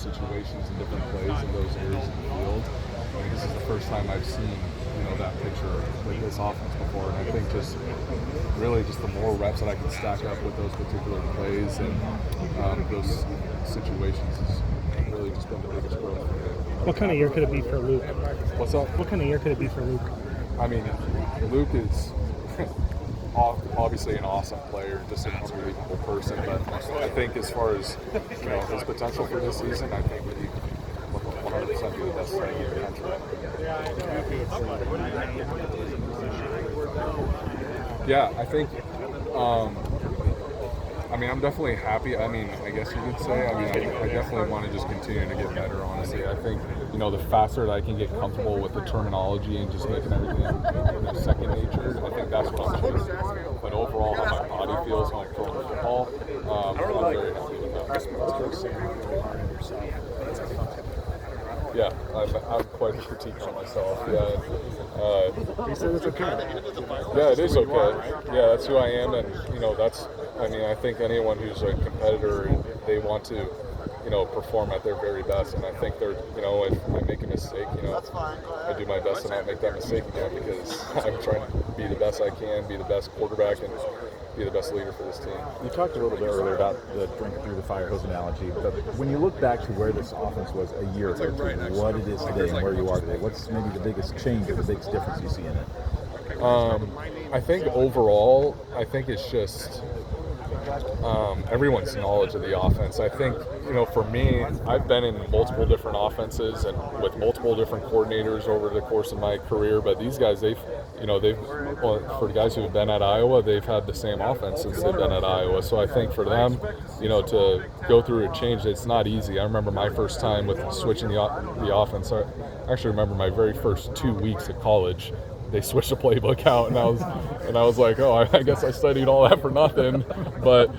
situations and different plays in those areas of the field. Like, this is the first time I've seen that picture with this offense before, and I think just the more reps that I can stack up with those particular plays and those situations has really just been the biggest growth for me. What kind of year could it be for Luke? What's up? What kind of year could it be for Luke? I mean, Luke is obviously an awesome player, just an unbelievable person, but I think as far as his potential for this season, I think that he will 100% be the best player in the country. Yeah, I think I'm definitely happy. I guess you could say. I definitely want to just continue to get better, honestly. I think, the faster that I can get comfortable with the terminology and just making everything second nature, I think that's what I'm chasing. But overall, how my body feels when I'm throwing the football, I'm very happy with that. Yeah, I'm quite a critique on myself. Yeah. He said it's okay. Yeah, it is okay. Yeah, that's who I am, and I think anyone who's a competitor, they want to, perform at their very best, and I think they're, if I make a mistake, I do my best to not make that mistake again, because I'm trying to be the best I can, be the best quarterback, and be the best leader for this team. You talked a little bit earlier about the drink through the fire hose analogy, but when you look back to where this offense was a year ago to what it is today and where you are today, what's maybe the biggest change or the biggest difference you see in it? I think overall, it's just everyone's knowledge of the offense. I think, for me, I've been in multiple different offenses and with multiple different coordinators over the course of my career, but these guys, for the guys who have been at Iowa, they've had the same offense since they've been at Iowa. So I think for them, to go through a change, it's not easy. I remember my first time with switching the offense. I actually remember my very first 2 weeks at college. They switched the playbook out, and I was like, oh, I guess I studied all that for nothing. But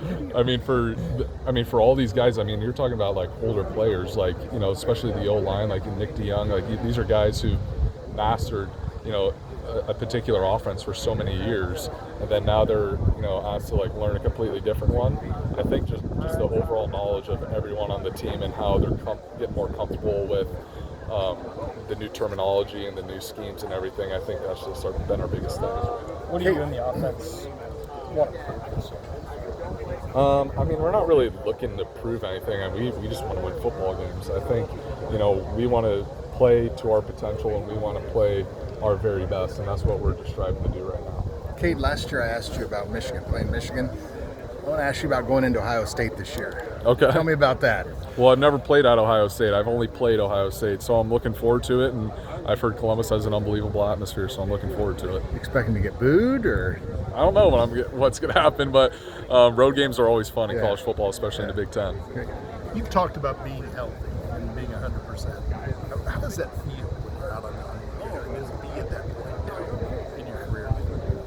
for all these guys, you're talking about like older players, like especially the O-line, like Nick DeYoung, like these are guys who mastered a particular offense for so many years, and then now they're asked to like learn a completely different one. I think just the overall knowledge of everyone on the team and how they're getting more comfortable with the new terminology and the new schemes and everything, I think that's just been our biggest thing. What do you do in the offense want to prove this year? We're not really looking to prove anything. We just want to win football games. I think, we want to play to our potential and we want to play our very best, and that's what we're just striving to do right now. Cade, last year I asked you about playing Michigan. I want to ask you about going into Ohio State this year. Okay. Tell me about that. Well, I've never played at Ohio State. I've only played Ohio State, so I'm looking forward to it, and I've heard Columbus has an unbelievable atmosphere, so I'm looking forward to it. Expecting to get booed, or? I don't know what's going to happen, but road games are always fun in college football, especially in the Big Ten. You've talked about being healthy and being 100%. How does that feel?